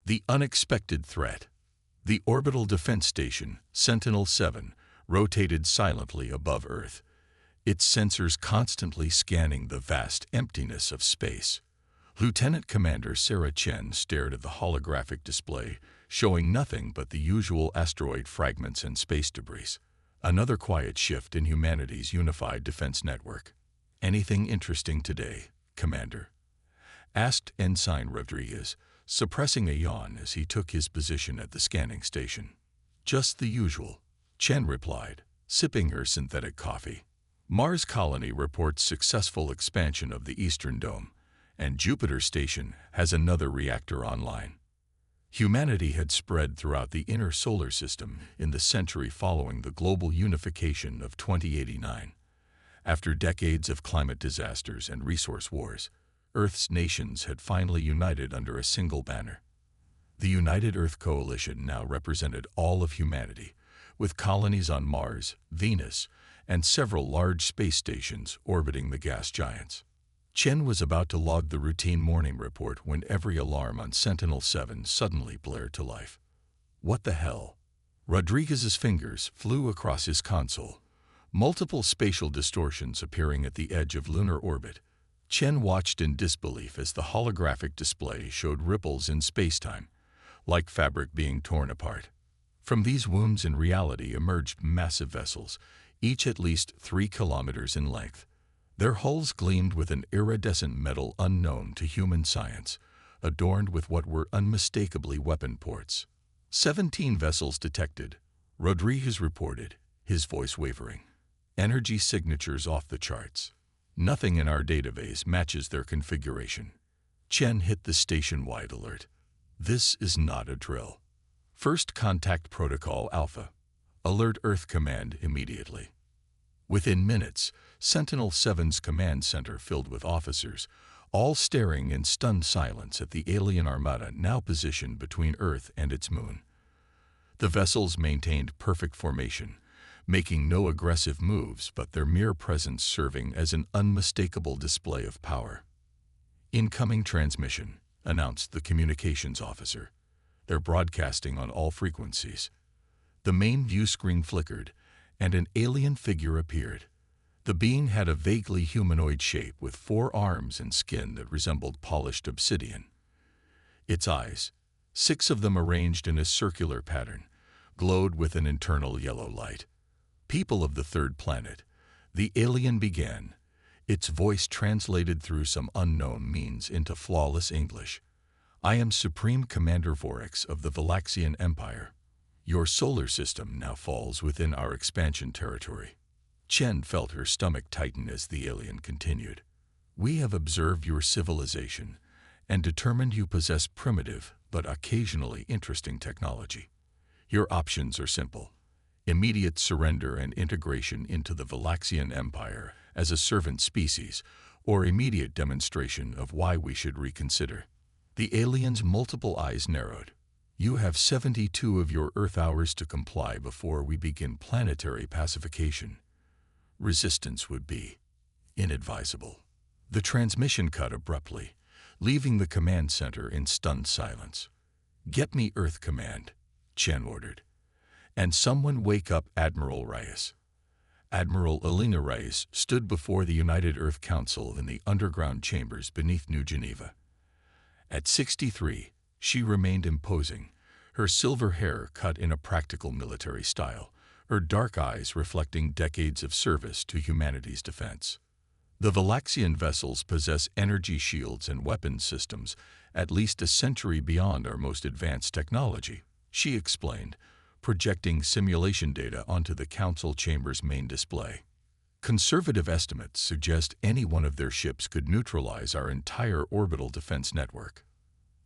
The unexpected threat. The orbital defense station, Sentinel-7, rotated silently above Earth, its sensors constantly scanning the vast emptiness of space. Lieutenant Commander Sarah Chen stared at the holographic display, showing nothing but the usual asteroid fragments and space debris. Another quiet shift in humanity's unified defense network. "Anything interesting today, Commander?" asked Ensign Rodriguez, suppressing a yawn as he took his position at the scanning station. "Just the usual," Chen replied, sipping her synthetic coffee. "Mars colony reports successful expansion of the Eastern Dome, and Jupiter Station has another reactor online." Humanity had spread throughout the inner solar system in the century following the global unification of 2089. After decades of climate disasters and resource wars, Earth's nations had finally united under a single banner. The United Earth Coalition now represented all of humanity, with colonies on Mars, Venus, and several large space stations orbiting the gas giants. Chen was about to log the routine morning report when every alarm on Sentinel-7 suddenly blared to life. "What the hell?" Rodriguez's fingers flew across his console, multiple spatial distortions appearing at the edge of lunar orbit. Chen watched in disbelief as the holographic display showed ripples in spacetime, like fabric being torn apart. From these wounds in reality emerged massive vessels, each at least 3 kilometers in length. Their hulls gleamed with an iridescent metal unknown to human science, adorned with what were unmistakably weapon ports. 17 vessels detected, Rodriguez reported, his voice wavering. Energy signatures off the charts. Nothing in our database matches their configuration. Chen hit the station-wide alert. "This is not a drill. First Contact Protocol Alpha. Alert Earth Command immediately." Within minutes, Sentinel-7's command center filled with officers, all staring in stunned silence at the alien armada now positioned between Earth and its moon. The vessels maintained perfect formation, making no aggressive moves but their mere presence serving as an unmistakable display of power. "Incoming transmission," announced the communications officer. "They're broadcasting on all frequencies." The main view screen flickered, and an alien figure appeared. The being had a vaguely humanoid shape with 4 arms and skin that resembled polished obsidian. Its eyes, 6 of them arranged in a circular pattern, glowed with an internal yellow light. "People of the third planet," the alien began, its voice translated through some unknown means into flawless English. "I am Supreme Commander Vorax of the Valaxian Empire. Your solar system now falls within our expansion territory." Chen felt her stomach tighten as the alien continued. "We have observed your civilization and determined you possess primitive but occasionally interesting technology. Your options are simple: immediate surrender and integration into the Valaxian Empire as a servant species, or immediate demonstration of why we should reconsider." The alien's multiple eyes narrowed. "You have 72 of your Earth hours to comply before we begin planetary pacification. Resistance would be inadvisable." The transmission cut abruptly, leaving the command center in stunned silence. "Get me Earth Command," Chen ordered. "And someone wake up Admiral Reyes." Admiral Elena Reyes stood before the United Earth Council in the underground chambers beneath New Geneva. At 63, she remained imposing, her silver hair cut in a practical military style, her dark eyes reflecting decades of service to humanity's defense. "The Valaxian vessels possess energy shields and weapons systems at least a century beyond our most advanced technology," she explained, projecting simulation data onto the council chamber's main display. "Conservative estimates suggest any one of their ships could neutralize our entire orbital defense network."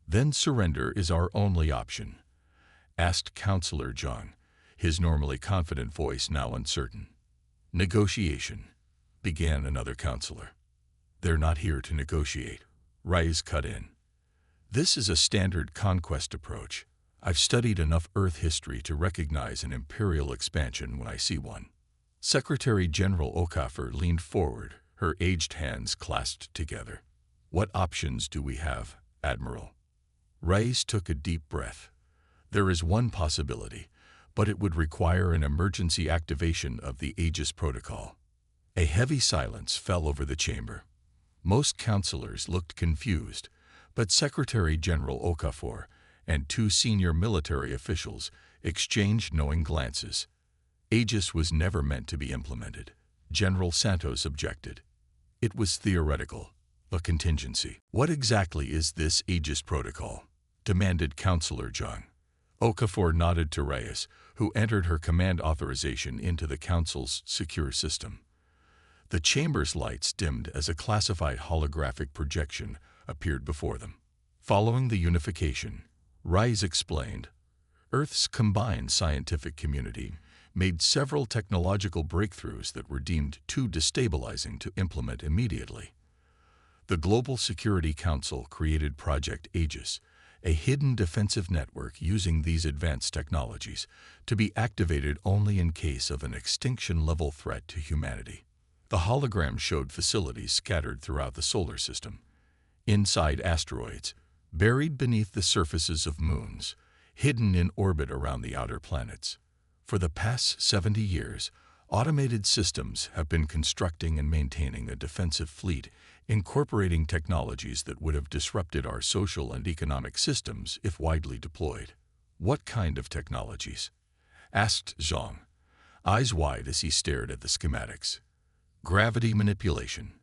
"Then surrender is our only option?" asked Counselor Zhang, his normally confident voice now uncertain. "Negotiation," began another counselor. "They're not here to negotiate," Reyes cut in. "This is a standard conquest approach. I've studied enough Earth history to recognize an imperial expansion when I see one." Secretary General Okafor leaned forward, her aged hands clasped together. "What options do we have, Admiral?" Reyes took a deep breath. There is one possibility, but it would require an emergency activation of the Aegis protocol. A heavy silence fell over the chamber. Most counselors looked confused, but Secretary General Okafor and two senior military officials exchanged knowing glances. Aegis was never meant to be implemented. General Santos objected. It was theoretical, a contingency. What exactly is this Aegis protocol? Demanded Counselor Jung. Okafor nodded to Reyes, who entered her command authorization into the Council's secure system. The chamber's lights dimmed as a classified holographic projection appeared before them. Following the unification, Reyes explained, Earth's combined scientific community made several technological breakthroughs that were deemed too destabilizing to implement immediately. The Global Security Council created Project Aegis, a hidden defensive network using these advanced technologies to be activated only in case of an extinction-level threat to humanity. The hologram showed facilities scattered throughout the solar system, inside asteroids, buried beneath the surfaces of moons, hidden in orbit around the outer planets. For the past 70 years, automated systems have been constructing and maintaining a defensive fleet, incorporating technologies that would have disrupted our social and economic systems if widely deployed. What kind of technologies? Asked Zhang, eyes wide as he stared at the schematics. Gravity manipulation,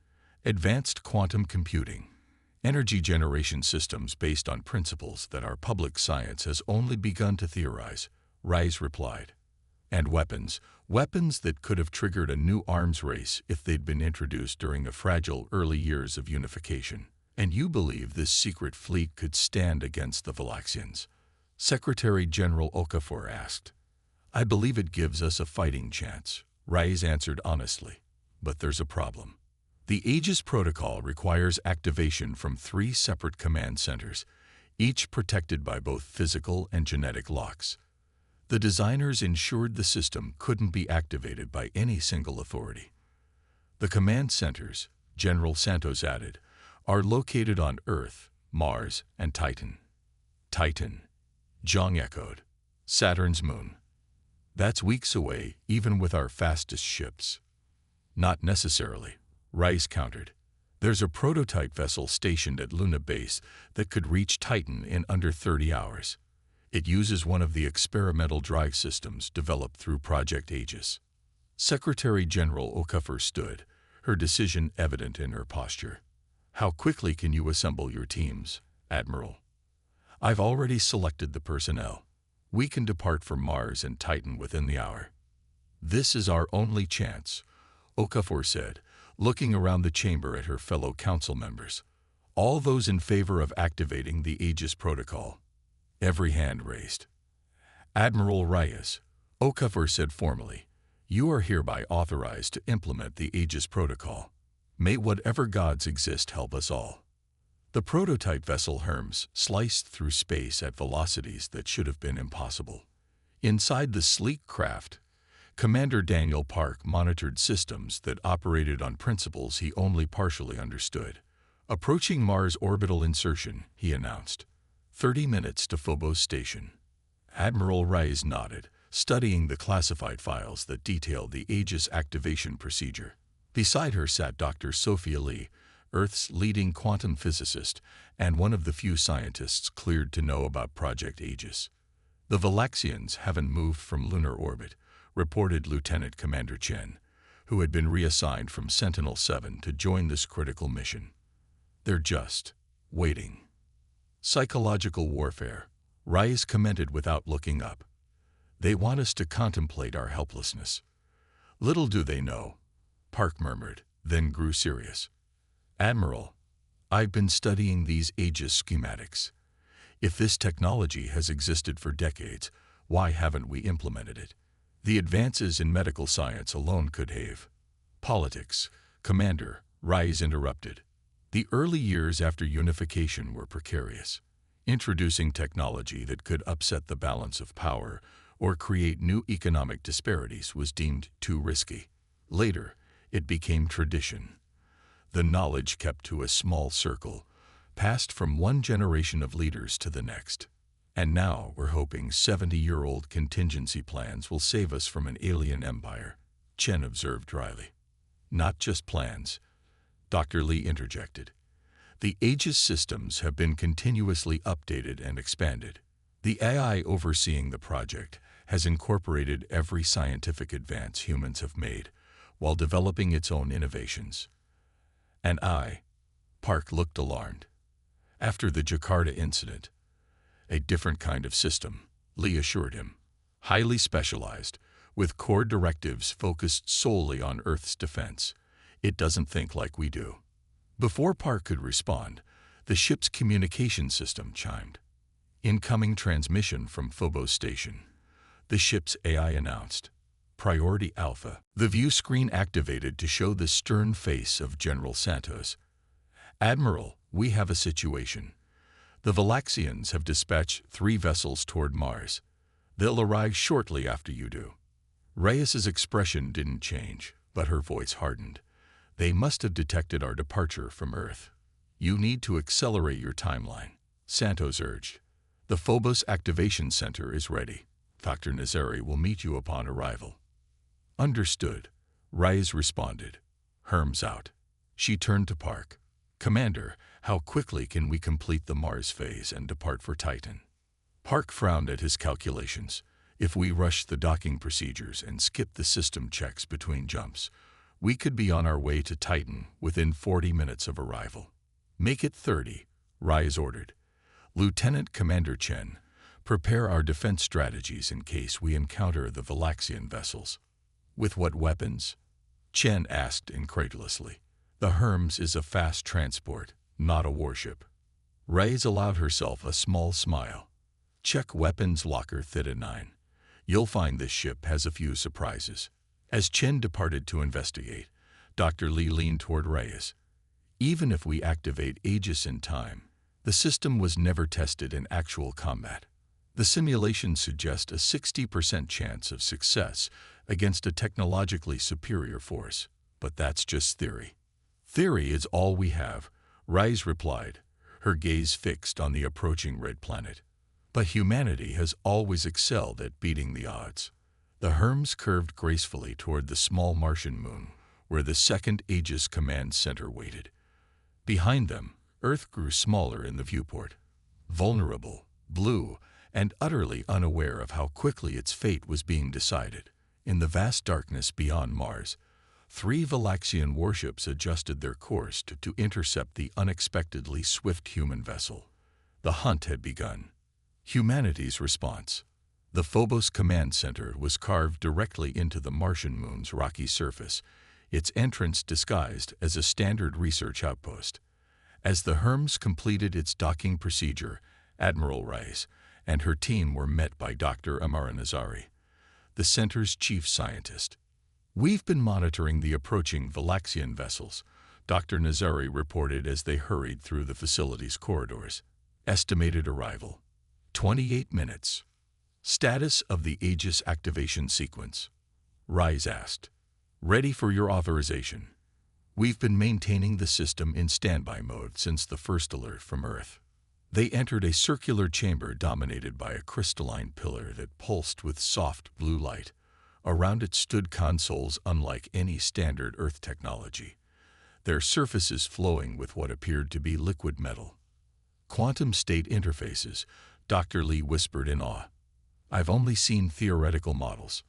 advanced quantum computing, energy generation systems based on principles that our public science has only begun to theorize, Reyes replied. And weapons that could have triggered a new arms race if they'd been introduced during the fragile early years of unification. And you believe this secret fleet could stand against the Valaxians? Secretary General Okafor asked. I believe it gives us a fighting chance, Reyes answered honestly. But there's a problem. The Aegis protocol requires activation from 3 separate command centers, each protected by both physical and genetic locks. The designers ensured the system couldn't be activated by any single authority. The command centers, General Santos added, are located on Earth, Mars, and Titan. Titan, Zhang echoed. Saturn's moon. That's weeks away, even with our fastest ships. Not necessarily, Reyes countered. There's a prototype vessel stationed at Luna Base that could reach Titan in under 30 hours. It uses one of the experimental drive systems developed through Project Aegis. Secretary General Okafor stood, her decision evident in her posture. How quickly can you assemble your teams, Admiral? I've already selected the personnel. We can depart for Mars and Titan within the hour. This is our only chance, Okafor said, looking around the chamber at her fellow council members. All those in favor of activating the Aegis protocol. Every hand raised. Admiral Reyes, Okafor said formally, you are hereby authorized to implement the Aegis protocol. May whatever gods exist help us all. The prototype vessel Hermes sliced through space at velocities that should have been impossible. Inside the sleek craft, Commander Daniel Park monitored systems that operated on principles he only partially understood. Approaching Mars orbital insertion, he announced. 30 minutes to Phobos station. Admiral Reyes nodded, studying the classified files that detailed the Aegis activation procedure. Beside her sat Dr. Sophia Lee, Earth's leading quantum physicist and one of the few scientists cleared to know about Project Aegis. The Valaxians haven't moved from lunar orbit, reported Lieutenant Commander Chen, who had been reassigned from Sentinel-7 to join this critical mission. They're just waiting. Psychological warfare, Reyes commented without looking up. They want us to contemplate our helplessness. Little do they know, Park murmured, then grew serious. Admiral, I've been studying these Aegis schematics. If this technology has existed for decades, why haven't we implemented it? The advances in medical science alone could have. Politics, Commander, Reyes interrupted. The early years after unification were precarious. Introducing technology that could upset the balance of power or create new economic disparities was deemed too risky. Later, it became tradition. The knowledge kept to a small circle, passed from one generation of leaders to the next. And now we're hoping 70-year-old contingency plans will save us from an alien empire, Chen observed dryly. Not just plans, Dr. Li interjected. The Aegis systems have been continuously updated and expanded. The AI overseeing the project has incorporated every scientific advance humans have made, while developing its own innovations. And Park looked alarmed. After the Jakarta incident, a different kind of system, Li assured him. Highly specialized, with core directives focused solely on Earth's defense. It doesn't think like we do. Before Park could respond, the ship's communication system chimed. Incoming transmission from Phobos Station. The ship's AI announced. Priority Alpha. The view screen activated to show the stern face of General Santos. Admiral, we have a situation. The Valaxians have dispatched 3 vessels toward Mars. They'll arrive shortly after you do. Reyes's expression didn't change, but her voice hardened. They must have detected our departure from Earth. You need to accelerate your timeline, Santos urged. The Phobos Activation Center is ready. Dr. Nazari will meet you upon arrival. Understood, Reyes responded. Herms out. She turned to Park. Commander, how quickly can we complete the Mars phase and depart for Titan? Park frowned at his calculations. If we rush the docking procedures and skip the system checks between jumps, we could be on our way to Titan within 40 minutes of arrival. Make it 30, Reyes ordered. Lieutenant Commander Chen, prepare our defense strategies in case we encounter the Valaxian vessels. With what weapons? Chen asked incredulously. The Hermes is a fast transport, not a warship. Reyes allowed herself a small smile. Check weapons locker Theta 9. You'll find this ship has a few surprises. As Chen departed to investigate, Dr. Li leaned toward Reyes. Even if we activate Aegis in time, the system was never tested in actual combat. The simulations suggest a 60% chance of success against a technologically superior force, but that's just theory. Theory is all we have, Reyes replied, her gaze fixed on the approaching red planet. But humanity has always excelled at beating the odds. The Hermes curved gracefully toward the small Martian moon, where the second Aegis command center waited. Behind them, Earth grew smaller in the viewport. Vulnerable, blue, and utterly unaware of how quickly its fate was being decided. In the vast darkness beyond Mars, 3 Valaxian warships adjusted their course to intercept the unexpectedly swift human vessel. The hunt had begun. Humanity's response. The Phobos Command Center was carved directly into the Martian moon's rocky surface, its entrance disguised as a standard research outpost. As the Hermes completed its docking procedure, Admiral Reyes and her team were met by Dr. Amara Nazari, the center's chief scientist. We've been monitoring the approaching Valaxian vessels, Dr. Nazari reported as they hurried through the facility's corridors. Estimated arrival: 28 minutes. Status of the Aegis activation sequence? Reyes asked. Ready for your authorization. We've been maintaining the system in standby mode since the first alert from Earth. They entered a circular chamber dominated by a crystalline pillar that pulsed with soft blue light. Around it stood consoles unlike any standard Earth technology, their surfaces flowing with what appeared to be liquid metal. Quantum state interfaces, Dr. Li whispered in awe. I've only seen theoretical models.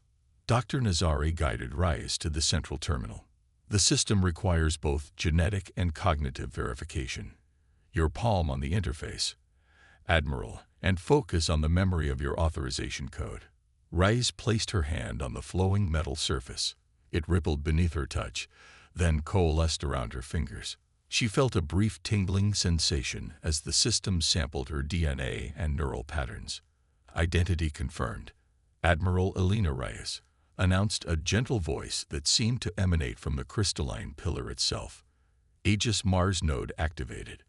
Dr. Nazari guided Reyes to the central terminal. The system requires both genetic and cognitive verification. Your palm on the interface, Admiral, and focus on the memory of your authorization code. Reyes placed her hand on the flowing metal surface. It rippled beneath her touch, then coalesced around her fingers. She felt a brief tingling sensation as the system sampled her DNA and neural patterns. Identity confirmed. Admiral Elena Reyes announced a gentle voice that seemed to emanate from the crystalline pillar itself. Aegis Mars node activated,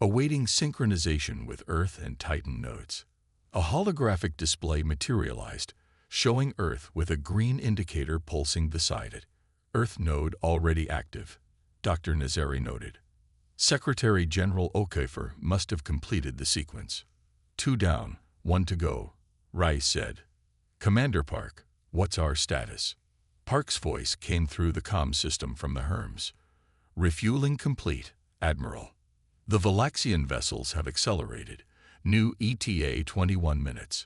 awaiting synchronization with Earth and Titan nodes. A holographic display materialized, showing Earth with a green indicator pulsing beside it. Earth node already active, Dr. Nazari noted. Secretary General Okafor must have completed the sequence. 2 down, 1 to go, Rice said. Commander Park, what's our status? Park's voice came through the comm system from the Hermes. Refueling complete, Admiral. The Valaxian vessels have accelerated. New ETA 21 minutes.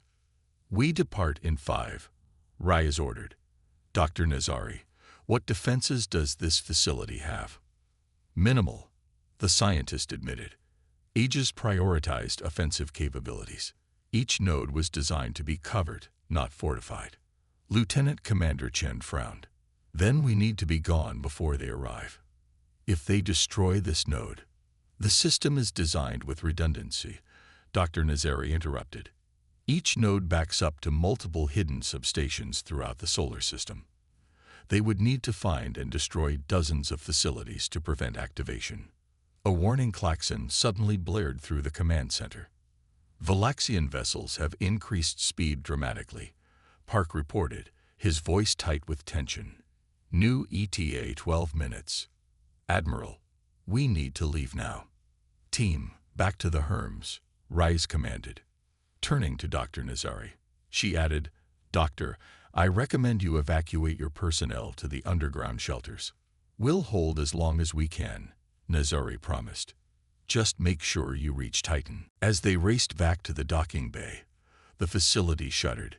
We depart in 5, Rice ordered. Dr. Nazari, what defenses does this facility have? Minimal, the scientist admitted. Aegis prioritized offensive capabilities. Each node was designed to be covered, not fortified. Lieutenant Commander Chen frowned. Then we need to be gone before they arrive. If they destroy this node, the system is designed with redundancy, Dr. Nazari interrupted. Each node backs up to multiple hidden substations throughout the solar system. They would need to find and destroy dozens of facilities to prevent activation. A warning klaxon suddenly blared through the command center. Valaxian vessels have increased speed dramatically, Park reported, his voice tight with tension. New ETA 12 minutes. Admiral, we need to leave now. Team, back to the Hermes, Rice commanded. Turning to Dr. Nazari, she added, Doctor, I recommend you evacuate your personnel to the underground shelters. We'll hold as long as we can, Nazari promised. Just make sure you reach Titan. As they raced back to the docking bay, the facility shuddered.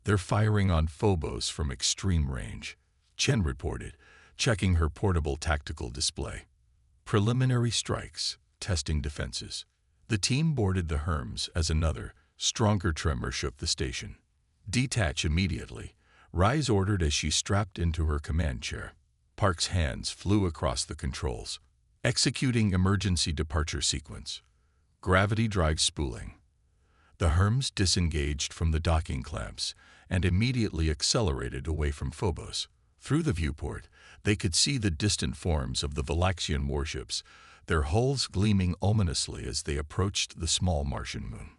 They're firing on Phobos from extreme range, Chen reported, checking her portable tactical display. Preliminary strikes, testing defenses. The team boarded the Hermes as another, stronger tremor shook the station. Detach immediately, Rice ordered as she strapped into her command chair. Park's hands flew across the controls. Executing emergency departure sequence. Gravity drive spooling. The Hermes disengaged from the docking clamps and immediately accelerated away from Phobos. Through the viewport, they could see the distant forms of the Valaxian warships, their hulls gleaming ominously as they approached the small Martian moon.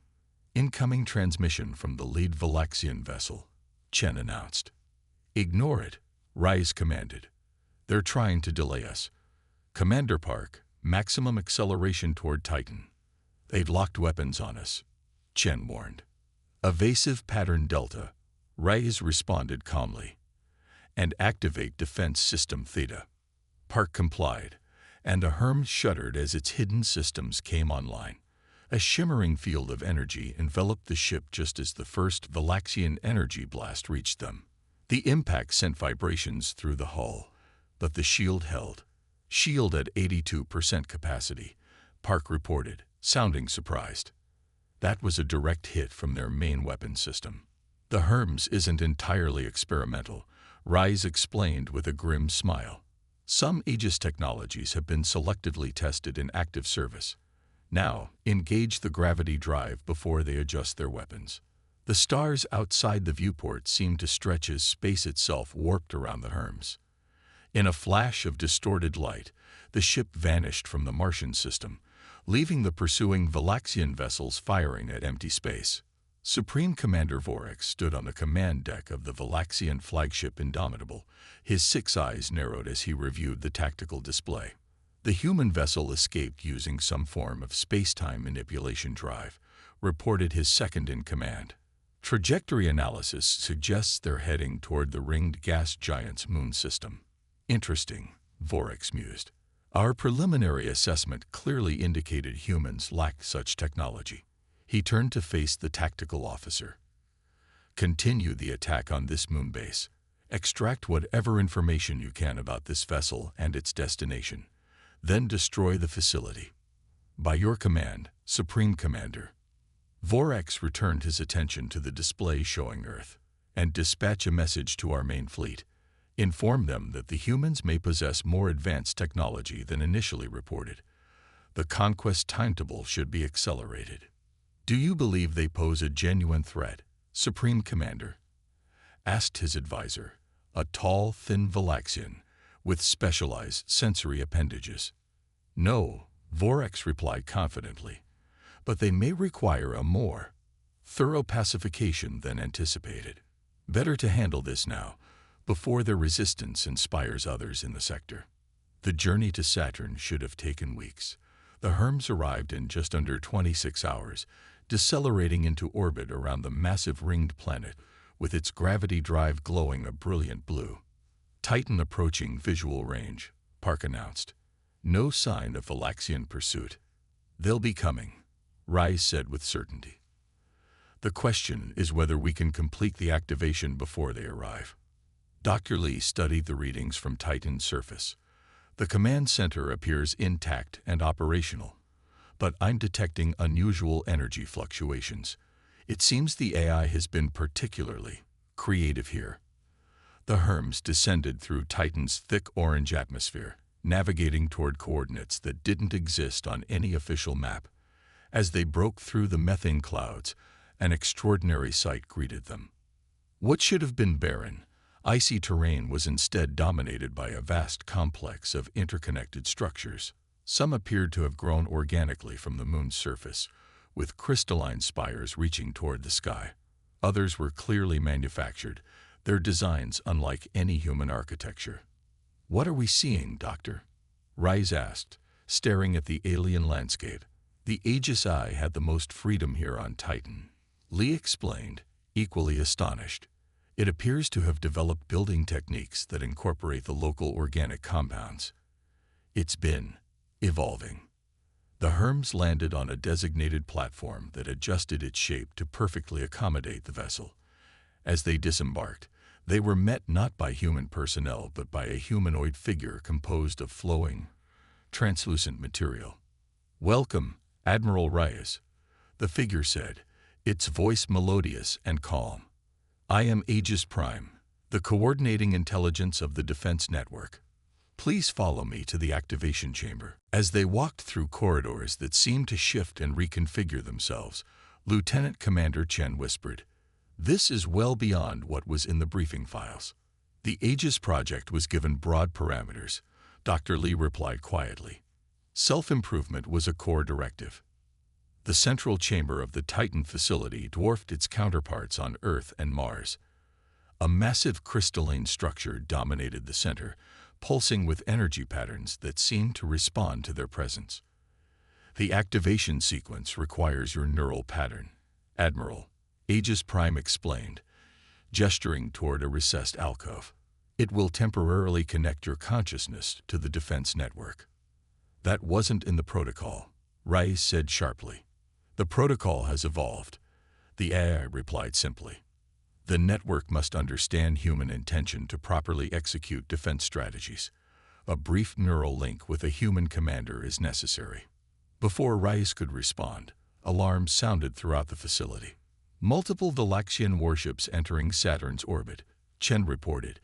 Incoming transmission from the lead Valaxian vessel, Chen announced. Ignore it, Rice commanded. They're trying to delay us. Commander Park, maximum acceleration toward Titan. They've locked weapons on us, Chen warned. Evasive pattern Delta, Rice responded calmly. And activate defense system Theta. Park complied, and the Hermes shuddered as its hidden systems came online. A shimmering field of energy enveloped the ship just as the first Valaxian energy blast reached them. The impact sent vibrations through the hull, but the shield held. Shield at 82% capacity, Park reported, sounding surprised. That was a direct hit from their main weapon system. The Hermes isn't entirely experimental, Rice explained with a grim smile. Some Aegis technologies have been selectively tested in active service. Now, engage the gravity drive before they adjust their weapons. The stars outside the viewport seemed to stretch as space itself warped around the Hermes. In a flash of distorted light, the ship vanished from the Martian system, leaving the pursuing Valaxian vessels firing at empty space. Supreme Commander Vorex stood on the command deck of the Valaxian flagship Indomitable, his 6 eyes narrowed as he reviewed the tactical display. The human vessel escaped using some form of space-time manipulation drive, reported his second-in-command. Trajectory analysis suggests they're heading toward the ringed gas giant's moon system. Interesting, Vorex mused. Our preliminary assessment clearly indicated humans lacked such technology. He turned to face the tactical officer. Continue the attack on this moon base. Extract whatever information you can about this vessel and its destination. Then destroy the facility. By your command, Supreme Commander. Vorex returned his attention to the display showing Earth, and dispatch a message to our main fleet. Inform them that the humans may possess more advanced technology than initially reported. The conquest timetable should be accelerated. Do you believe they pose a genuine threat, Supreme Commander? Asked his advisor, a tall, thin Valaxian with specialized sensory appendages. No, Vorex replied confidently, but they may require a more thorough pacification than anticipated. Better to handle this now, before their resistance inspires others in the sector. The journey to Saturn should have taken weeks. The Hermes arrived in just under 26 hours, decelerating into orbit around the massive ringed planet, with its gravity drive glowing a brilliant blue. Titan approaching visual range, Park announced. No sign of Valaxian pursuit. They'll be coming, Rise said with certainty. The question is whether we can complete the activation before they arrive. Dr. Lee studied the readings from Titan's surface. The command center appears intact and operational, but I'm detecting unusual energy fluctuations. It seems the AI has been particularly creative here. The Hermes descended through Titan's thick orange atmosphere, navigating toward coordinates that didn't exist on any official map. As they broke through the methane clouds, an extraordinary sight greeted them. What should have been barren, icy terrain was instead dominated by a vast complex of interconnected structures. Some appeared to have grown organically from the moon's surface, with crystalline spires reaching toward the sky. Others were clearly manufactured, their designs unlike any human architecture. What are we seeing, Doctor? Rise asked, staring at the alien landscape. The Aegis Eye had the most freedom here on Titan. Lee explained, equally astonished. It appears to have developed building techniques that incorporate the local organic compounds. It's been evolving. The Hermes landed on a designated platform that adjusted its shape to perfectly accommodate the vessel. As they disembarked, they were met not by human personnel but by a humanoid figure composed of flowing, translucent material. "Welcome, Admiral Reyes," the figure said, its voice melodious and calm. "I am Aegis Prime, the coordinating intelligence of the defense network. Please follow me to the activation chamber." As they walked through corridors that seemed to shift and reconfigure themselves, Lieutenant Commander Chen whispered, "This is well beyond what was in the briefing files." The Aegis project was given broad parameters, Dr. Lee replied quietly. Self-improvement was a core directive. The central chamber of the Titan facility dwarfed its counterparts on Earth and Mars. A massive crystalline structure dominated the center, pulsing with energy patterns that seemed to respond to their presence. "The activation sequence requires your neural pattern, Admiral," Aegis Prime explained, gesturing toward a recessed alcove. "It will temporarily connect your consciousness to the defense network." "That wasn't in the protocol," Rais said sharply. "The protocol has evolved," the AI replied simply. "The network must understand human intention to properly execute defense strategies. A brief neural link with a human commander is necessary." Before Rais could respond, alarms sounded throughout the facility. "Multiple Valaxian warships entering Saturn's orbit," Chen reported,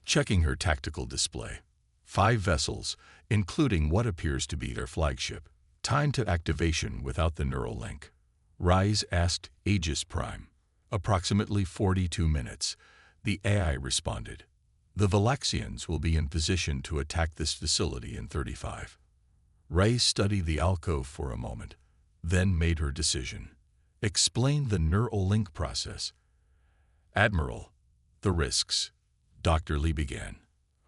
checking her tactical display. 5 vessels, including what appears to be their flagship. "Time to activation without the neural link?" Rise asked Aegis Prime. "Approximately 42 minutes, the AI responded. "The Valaxians will be in position to attack this facility in 35. Rise studied the alcove for a moment, then made her decision. "Explain the neural link process." "Admiral, the risks," Dr. Lee began,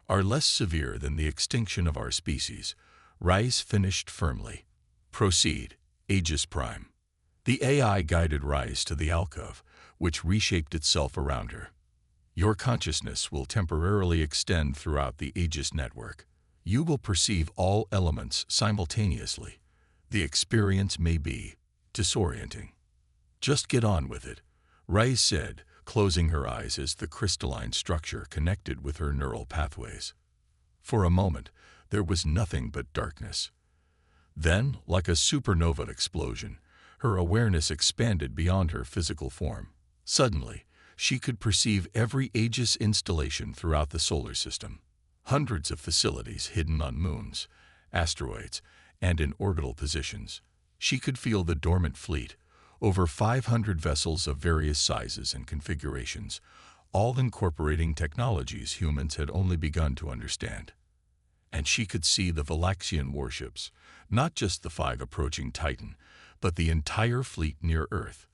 "are less severe than the extinction of our species," Rise finished firmly. "Proceed, Aegis Prime." The AI guided Rise to the alcove, which reshaped itself around her. "Your consciousness will temporarily extend throughout the Aegis network. You will perceive all elements simultaneously. The experience may be disorienting. Just get on with it," Rise said, closing her eyes as the crystalline structure connected with her neural pathways. For a moment, there was nothing but darkness. Then, like a supernova explosion, her awareness expanded beyond her physical form. Suddenly, she could perceive every Aegis installation throughout the solar system. Hundreds of facilities hidden on moons, asteroids, and in orbital positions. She could feel the dormant fleet, over 500 vessels of various sizes and configurations, all incorporating technologies humans had only begun to understand. And she could see the Valaxian warships, not just the 5 approaching Titan, but the entire fleet near Earth.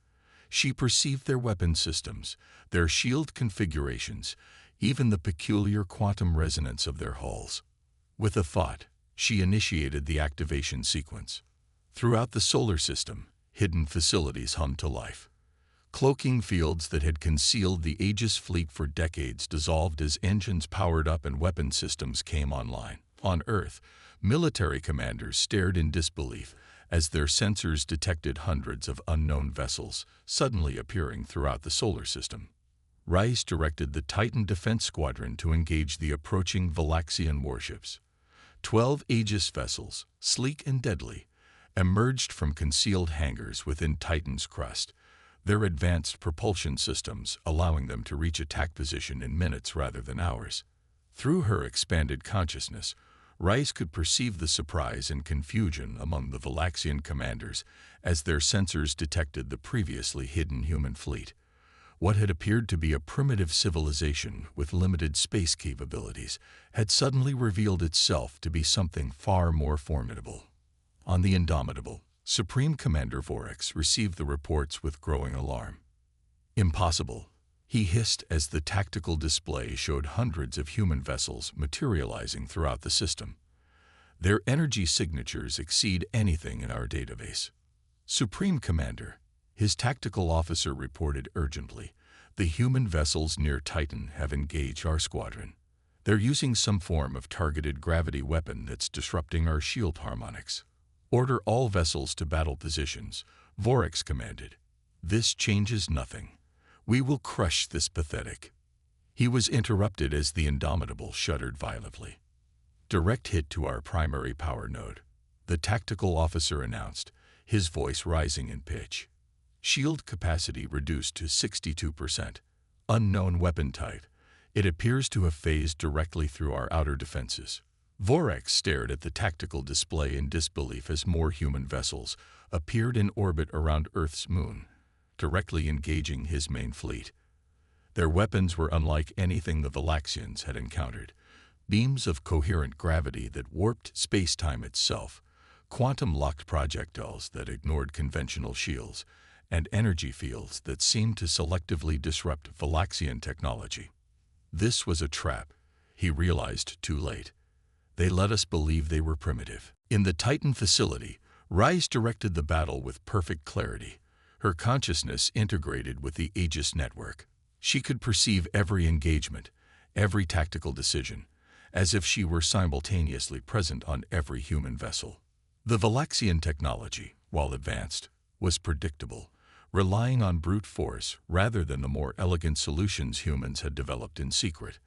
She perceived their weapon systems, their shield configurations, even the peculiar quantum resonance of their hulls. With a thought, she initiated the activation sequence. Throughout the solar system, hidden facilities hummed to life. Cloaking fields that had concealed the Aegis fleet for decades dissolved as engines powered up and weapon systems came online. On Earth, military commanders stared in disbelief as their sensors detected hundreds of unknown vessels suddenly appearing throughout the solar system. Rice directed the Titan Defense Squadron to engage the approaching Valaxian warships. 12 Aegis vessels, sleek and deadly, emerged from concealed hangars within Titan's crust, their advanced propulsion systems allowing them to reach attack position in minutes rather than hours. Through her expanded consciousness, Rice could perceive the surprise and confusion among the Valaxian commanders as their sensors detected the previously hidden human fleet. What had appeared to be a primitive civilization with limited space capabilities had suddenly revealed itself to be something far more formidable. On the Indomitable, Supreme Commander Vorax received the reports with growing alarm. "Impossible," he hissed as the tactical display showed hundreds of human vessels materializing throughout the system. "Their energy signatures exceed anything in our database." "Supreme Commander," his tactical officer reported urgently, "the human vessels near Titan have engaged our squadron. They're using some form of targeted gravity weapon that's disrupting our shield harmonics." "Order all vessels to battle positions," Vorax commanded. "This changes nothing. We will crush this pathetic." He was interrupted as the Indomitable shuddered violently. "Direct hit to our primary power node," the tactical officer announced, his voice rising in pitch. "Shield capacity reduced to 62%. Unknown weapon type. It appears to have phased directly through our outer defenses." Vorax stared at the tactical display in disbelief as more human vessels appeared in orbit around Earth's moon, directly engaging his main fleet. Their weapons were unlike anything the Valaxians had encountered. Beams of coherent gravity that warped space-time itself, quantum-locked projectiles that ignored conventional shields, and energy fields that seemed to selectively disrupt Valaxian technology. This was a trap, he realized too late. They let us believe they were primitive. In the Titan facility, Rice directed the battle with perfect clarity, her consciousness integrated with the Aegis network. She could perceive every engagement, every tactical decision, as if she were simultaneously present on every human vessel. The Valaxian technology, while advanced, was predictable, relying on brute force rather than the more elegant solutions humans had developed in secret.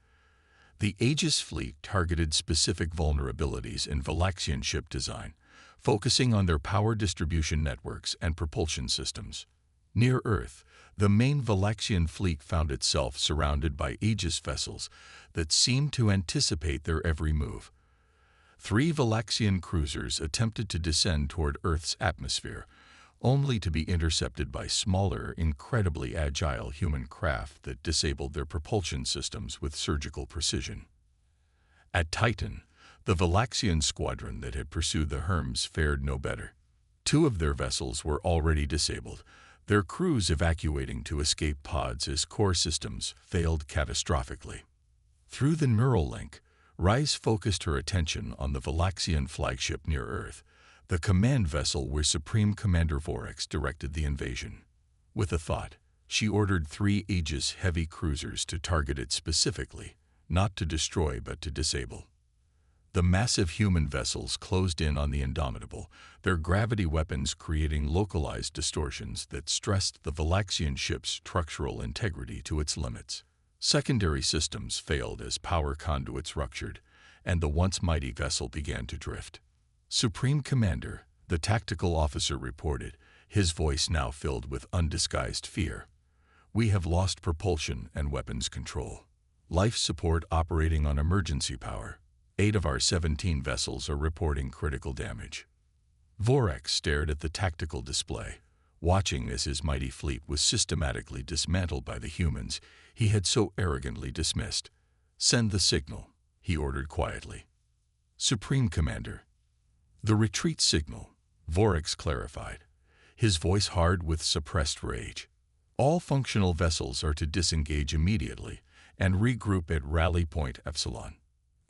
The Aegis fleet targeted specific vulnerabilities in Valaxian ship design, focusing on their power distribution networks and propulsion systems. Near Earth, the main Valaxian fleet found itself surrounded by Aegis vessels that seemed to anticipate their every move. 3 Valaxian cruisers attempted to descend toward Earth's atmosphere, only to be intercepted by smaller, incredibly agile human craft that disabled their propulsion systems with surgical precision. At Titan, the Valaxian squadron that had pursued the Herms fared no better. 2 of their vessels were already disabled, their crews evacuating to escape pods as core systems failed catastrophically. Through the neural link, Rice focused her attention on the Valaxian flagship near Earth, the command vessel where Supreme Commander Vorax directed the invasion. With a thought, she ordered 3 Aegis heavy cruisers to target it specifically, not to destroy but to disable. The massive human vessels closed in on the Indomitable, their gravity weapons creating localized distortions that stressed the Valaxian ship's structural integrity to its limits. Secondary systems failed as power conduits ruptured, and the once mighty vessel began to drift. "Supreme Commander," the tactical officer reported, his voice now filled with undisguised fear. "We have lost propulsion and weapons control. Life support operating on emergency power. 8 of our 17 vessels are reporting critical damage." Vorax stared at the tactical display, watching as his mighty fleet was systematically dismantled by the humans he had so arrogantly dismissed. "Send the signal," he ordered quietly. "Supreme Commander." "The retreat signal," Vorax clarified, his voice hard with suppressed rage. "All functional vessels are to disengage immediately and regroup at Rally Point Epsilon."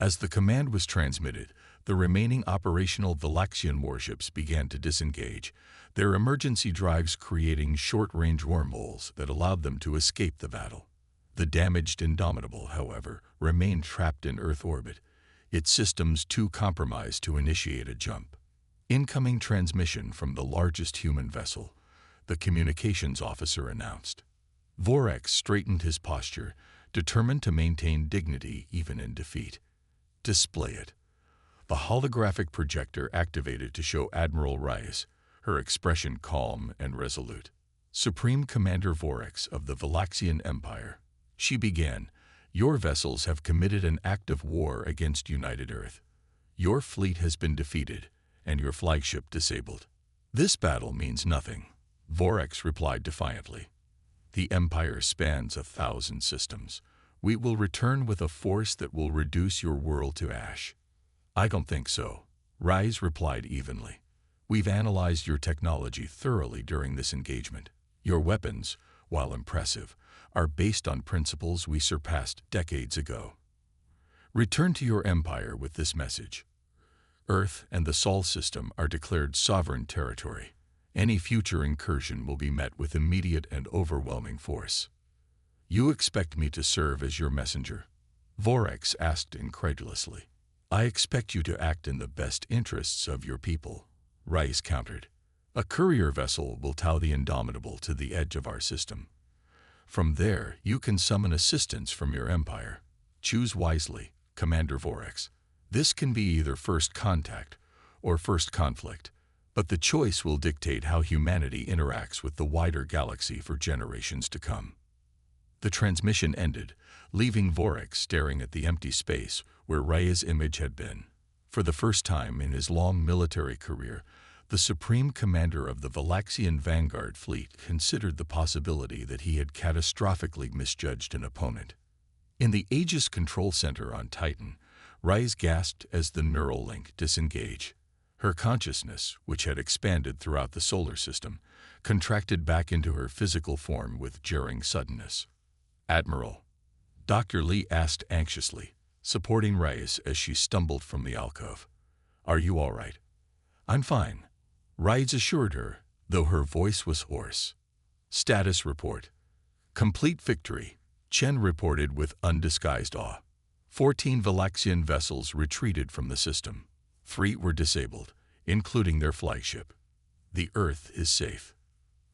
As the command was transmitted, the remaining operational Valaxian warships began to disengage, their emergency drives creating short-range wormholes that allowed them to escape the battle. The damaged Indomitable, however, remained trapped in Earth orbit, its systems too compromised to initiate a jump. Incoming transmission from the largest human vessel, the communications officer announced. Vorax straightened his posture, determined to maintain dignity even in defeat. Display it. The holographic projector activated to show Admiral Rice, her expression calm and resolute. Supreme Commander Vorax of the Valaxian Empire. She began, "Your vessels have committed an act of war against United Earth. Your fleet has been defeated, and your flagship disabled." "This battle means nothing," Vorax replied defiantly. "The Empire spans 1,000 systems. We will return with a force that will reduce your world to ash." "I don't think so," Rise replied evenly. "We've analyzed your technology thoroughly during this engagement. Your weapons, while impressive, are based on principles we surpassed decades ago. Return to your empire with this message. Earth and the Sol system are declared sovereign territory. Any future incursion will be met with immediate and overwhelming force." "You expect me to serve as your messenger?" Vorax asked incredulously. "I expect you to act in the best interests of your people," Rice countered. "A courier vessel will tow the Indomitable to the edge of our system. From there, you can summon assistance from your empire. Choose wisely, Commander Vorax. This can be either first contact or first conflict, but the choice will dictate how humanity interacts with the wider galaxy for generations to come." The transmission ended, leaving Vorax staring at the empty space where Raya's image had been. For the first time in his long military career, the Supreme Commander of the Valaxian Vanguard Fleet considered the possibility that he had catastrophically misjudged an opponent. In the Aegis Control Center on Titan, Rise gasped as the neural link disengaged. Her consciousness, which had expanded throughout the solar system, contracted back into her physical form with jarring suddenness. "Admiral," Dr. Lee asked anxiously, supporting Rise as she stumbled from the alcove. "Are you all right?" "I'm fine," Rise assured her, though her voice was hoarse. "Status report. Complete victory," Chen reported with undisguised awe. 14 Valaxian vessels retreated from the system. 3 were disabled, including their flagship. "The Earth is safe.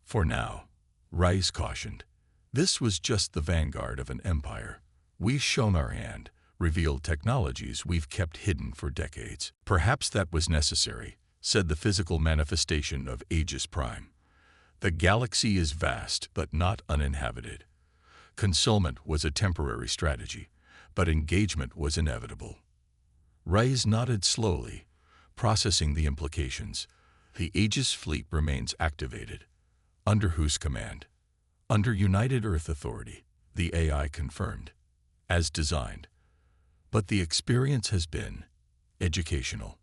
For now," Rise cautioned. "This was just the vanguard of an empire. We've shown our hand, revealed technologies we've kept hidden for decades. Perhaps that was necessary," said the physical manifestation of Aegis Prime. "The galaxy is vast but not uninhabited. Concealment was a temporary strategy, but engagement was inevitable." Rise nodded slowly, processing the implications. "The Aegis fleet remains activated." "Under whose command?" "Under United Earth Authority," the AI confirmed. "As designed. But the experience has been educational.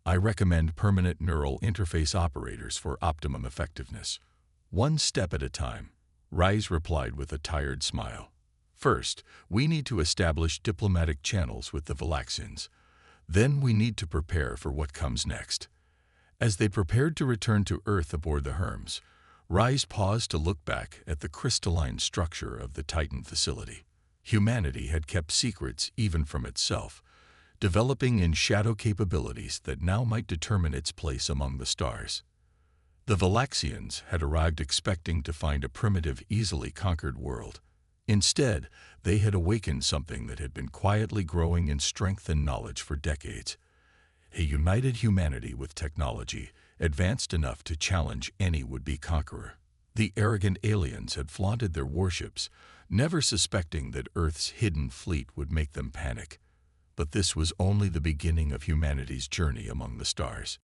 I recommend permanent neural interface operators for optimum effectiveness." "One step at a time," Rise replied with a tired smile. "First, we need to establish diplomatic channels with the Valaxians. Then we need to prepare for what comes next." As they prepared to return to Earth aboard the Hermes, Rise paused to look back at the crystalline structure of the Titan facility. Humanity had kept secrets even from itself, developing in shadow capabilities that now might determine its place among the stars. The Valaxians had arrived expecting to find a primitive, easily conquered world. Instead, they had awakened something that had been quietly growing in strength and knowledge for decades. A united humanity with technology, advanced enough to challenge any would-be conqueror. The arrogant aliens had flaunted their warships, never suspecting that Earth's hidden fleet would make them panic. But this was only the beginning of humanity's journey among the stars.